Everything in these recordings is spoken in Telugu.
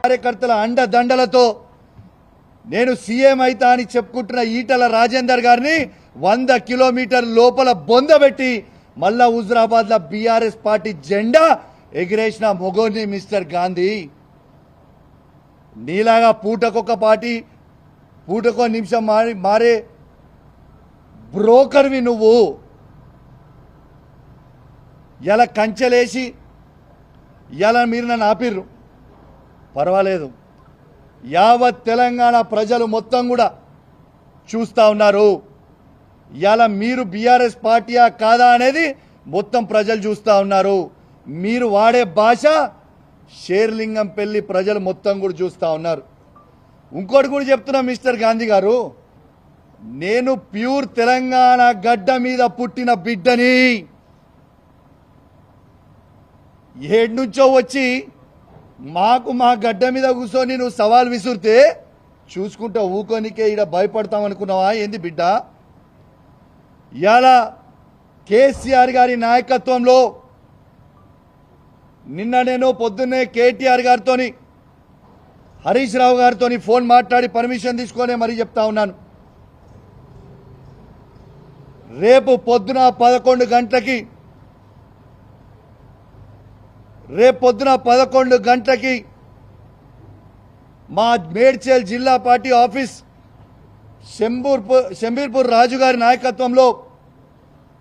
కార్యకర్తల అండదండలతో నేను సీఎం అయితా అని చెప్పుకుంటున్న ఈటల రాజేందర్ గారిని 100 కిలోమీటర్ లోపల బొందబెట్టి మళ్ళా హుజరాబాద్ లో బీఆర్ఎస్ పార్టీ జెండా ఎగిరేసిన మొగోని మిస్టర్ గాంధీ. నీలాగా పూటకొక పార్టీ పూటకో నిమిషం మారే బ్రోకర్వి నువ్వు. ఇలా కంచెలేసి ఇలా మీరు నన్ను ఆపిర్రు, పర్వాలేదు. యావత్ తెలంగాణ ప్రజలు మొత్తం కూడా చూస్తూ ఉన్నారు. ఇలా మీరు బీఆర్ఎస్ పార్టీయా కాదా అనేది మొత్తం ప్రజలు చూస్తూ ఉన్నారు. మీరు వాడే భాష షేర్లింగం పెళ్లి ప్రజలు మొత్తం కూడా చూస్తూ ఉన్నారు. ఇంకోటి కూడా చెప్తున్నా మిస్టర్ గాంధీ గారు, నేను ప్యూర్ తెలంగాణ గడ్డ మీద పుట్టిన బిడ్డని. ఏడు నుంచో వచ్చి మా గడ్డ మీద కూర్చొని నువ్వు సవాల్ విసురితే చూసుకుంటా ఊకోనికే ఇక్కడ భయపడతామనుకున్నావా ఏంది బిడ్డ? ఇవాళ కేసీఆర్ గారి నాయకత్వంలో నిన్న నేను పొద్దున్నే కేటీఆర్ గారితో హరీష్ రావు గారితో ఫోన్ మాట్లాడి పర్మిషన్ తీసుకొని మరీ చెప్తా ఉన్నాను. రేపు పొద్దున 11 గంటలకి మా మేడ్చల్ జిల్లా పార్టీ ఆఫీస్ శంబీర్పూర్ రాజు గారి నాయకత్వంలో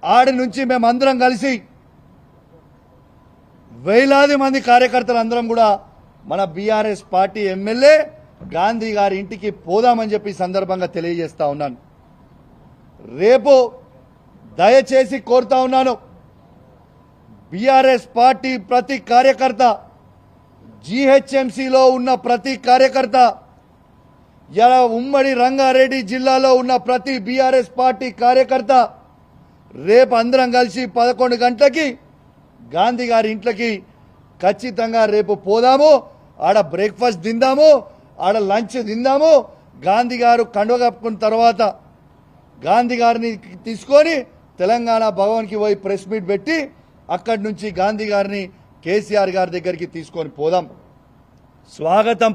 ఆడి నుంచి మేమందరం కలిసి వేలాది మంది కార్యకర్తలు అందరం కూడా మన బీఆర్ఎస్ పార్టీ ఎమ్మెల్యే గాంధీ గారి ఇంటికి పోదామని చెప్పి సందర్భంగా తెలియజేస్తా ఉన్నాను. రేపు దయచేసి కోరుతా ఉన్నాను, బీఆర్ఎస్ పార్టీ ప్రతి కార్యకర్త, జీహెచ్ఎంసీలో ఉన్న ప్రతి కార్యకర్త, ఇలా ఉమ్మడి రంగారెడ్డి జిల్లాలో ఉన్న ప్రతి బీఆర్ఎస్ పార్టీ కార్యకర్త రేపు అందరం కలిసి 11 గంటలకి గాంధీ గారి ఇంట్లోకి ఖచ్చితంగా రేపు పోదాము. ఆడ బ్రేక్ఫాస్ట్ తిందాము, ఆడ లంచ్ తిందాము. గాంధీ గారు కండువ కప్పుకున్న తర్వాత గాంధీ గారిని తీసుకొని తెలంగాణ భవన్కి పోయి ప్రెస్ మీట్ పెట్టి అక్కడి నుంచి గాంధీ గారిని కేసీఆర్ గారి దగ్గరికి తీసుకొని పోదాం. స్వాగతం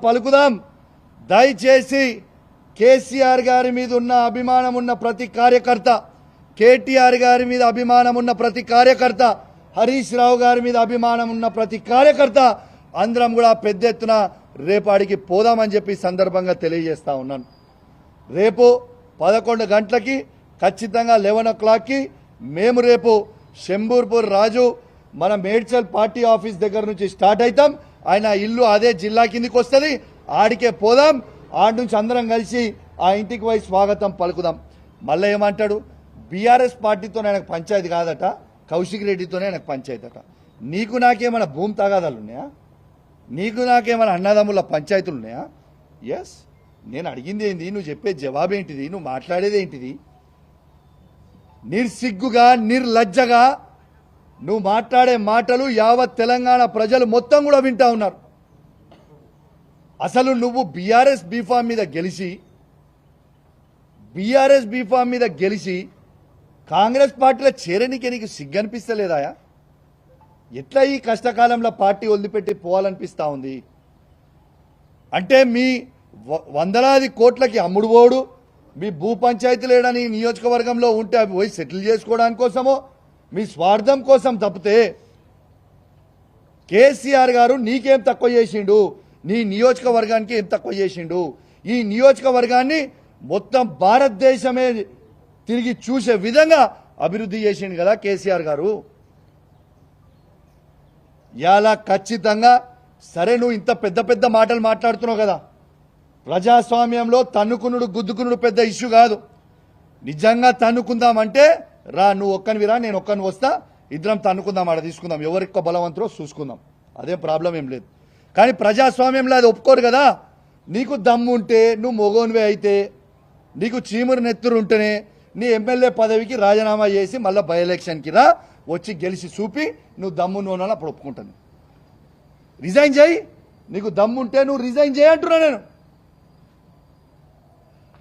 పలుకుదాం. దయచేసి కేసీఆర్ గారి మీద ఉన్న అభిమానం ఉన్న ప్రతి కార్యకర్త, కేటీఆర్ గారి మీద అభిమానం ఉన్న ప్రతి కార్యకర్త, హరీష్ రావు గారి మీద అభిమానం ఉన్న ప్రతి కార్యకర్త అందరం కూడా పెద్ద ఎత్తున రేపాడికి పోదామని చెప్పి సందర్భంగా తెలియజేస్తా ఉన్నాను. రేపు 11 గంటలకి ఖచ్చితంగా 11 o'clockకి మేము రేపు శంబూర్పూర్ రాజు మన మేడ్చల్ పార్టీ ఆఫీస్ దగ్గర నుంచి స్టార్ట్ అవుతాం. ఆయన ఇల్లు అదే జిల్లా కిందికి వస్తుంది, ఆడికే పోదాం. ఆడి నుంచి అందరం కలిసి ఆ ఇంటికి పోయి స్వాగతం పలుకుదాం. మళ్ళీ ఏమంటాడు, బీఆర్ఎస్ పార్టీతో ఆయనకు పంచాయతీ కాదట, కౌశిక్ రెడ్డితోనే ఆయనకు పంచాయతీ అట. నీకు నాకేమైనా భూమి తగాదాలు ఉన్నాయా? నీకు నాకేమైనా అన్నదమ్ముల పంచాయతీలు ఉన్నాయా? ఎస్, నేను అడిగింది ఏంది, నువ్వు చెప్పే జవాబేంటిది, నువ్వు మాట్లాడేది ఏంటిది? నిర్సిగ్గుగా నిర్లజ్జగా నువ్వు మాట్లాడే మాటలు యావత్ తెలంగాణ ప్రజలు మొత్తం కూడా వింటా ఉన్నారు. అసలు నువ్వు బీఆర్ఎస్ బీఫామ్ మీద గెలిచి కాంగ్రెస్ పార్టీలో చేరనికి నీకు సిగ్గనిపిస్తలేదాయా? ఎట్లా ఈ కష్టకాలంలో పార్టీ వదిలిపెట్టి పోవాలనిపిస్తా ఉంది? అంటే మీ వందలాది కోట్లకి అమ్ముడు పోడు, మీ భూ పంచాయతీలు ఏడని నియోజకవర్గంలో ఉంటే అవి పోయి సెటిల్ చేసుకోవడానికి కోసమో మీ స్వార్థం కోసం తప్పితే కేసీఆర్ గారు నీకేం తక్కువ చేసిండు? నీ నియోజకవర్గానికి ఏం తక్కువ చేసిండు? ఈ నియోజకవర్గాన్ని మొత్తం భారతదేశమే తిరిగి చూసే విధంగా అభివృద్ధి చేసిండు కదా కేసీఆర్ గారు. ఇలా ఖచ్చితంగా సరే, నువ్వు ఇంత పెద్ద మాటలు మాట్లాడుతున్నావు కదా, ప్రజాస్వామ్యంలో తన్నుకునుడు గుద్దుకునుడు పెద్ద ఇష్యూ కాదు. నిజంగా తన్నుకుందామంటే రా, నువ్వు ఒక్కనివిరా, నేను ఒక్కని వస్తా, ఇద్దరం తన్నుకుందాం, ఆడ తీసుకుందాం, ఎవరికో బలవంతులో చూసుకుందాం, అదే ప్రాబ్లం ఏం లేదు. కానీ ప్రజాస్వామ్యంలో అది ఒప్పుకోరు కదా. నీకు దమ్ము ఉంటే, నువ్వు మొగోనివే అయితే, నీకు చీమురు నెత్తురు ఉంటేనే నీ ఎమ్మెల్యే పదవికి రాజీనామా చేసి మళ్ళీ బై ఎలక్షన్కి రా, వచ్చి గెలిచి చూపి నువ్వు దమ్ము నోనాలు అప్పుడు ఒప్పుకుంటాను. రిజైన్ చేయి, నీకు దమ్ముంటే నువ్వు రిజైన్ చేయి అంటున్నా నేను.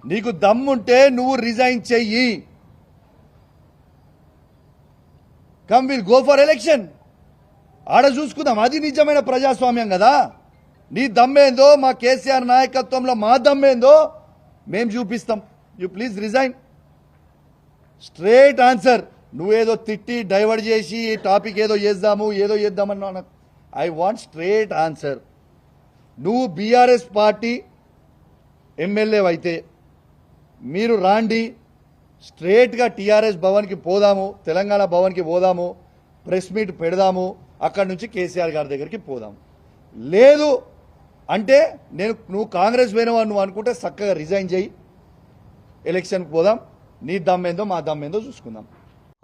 నీకు దమ్ముంటే నువ్వు రిజైన్ చెయ్యి. Come will go for election. ఆడ చూసుకుందాం. అది నిజమైన ప్రజాస్వామ్యం కదా. నీ దమ్మేందో, మా కేసీఆర్ నాయకత్వంలో మా దమ్మేందో మేము చూపిస్తాం. You please resign. Straight answer. నువ్వేదో తిట్టి డైవర్ట్ చేసి ఈ టాపిక్ ఏదో చేద్దామన్నా ఐ వాంట్ స్ట్రేట్ ఆన్సర్. నువ్వు బీఆర్ఎస్ పార్టీ ఎమ్మెల్యే అయితే మీరు రాండి, స్ట్రేట్గా టీఆర్ఎస్ భవన్కి పోదాము, తెలంగాణ భవన్కి పోదాము, ప్రెస్ మీట్ పెడదాము, అక్కడి నుంచి కేసీఆర్ గారి దగ్గరికి పోదాము. లేదు అంటే నువ్వు కాంగ్రెస్ పోయినవా నువ్వు అనుకుంటే చక్కగా రిజైన్ చేయి, ఎలక్షన్కి పోదాం. నీ దమ్మేందో మా దమ్మేందో చూసుకుందాం.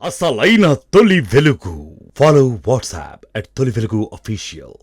అసలైన తొలి వెలుగు. ఫాలో వాట్సాప్ @తొలి వెలుగు అఫీషియల్.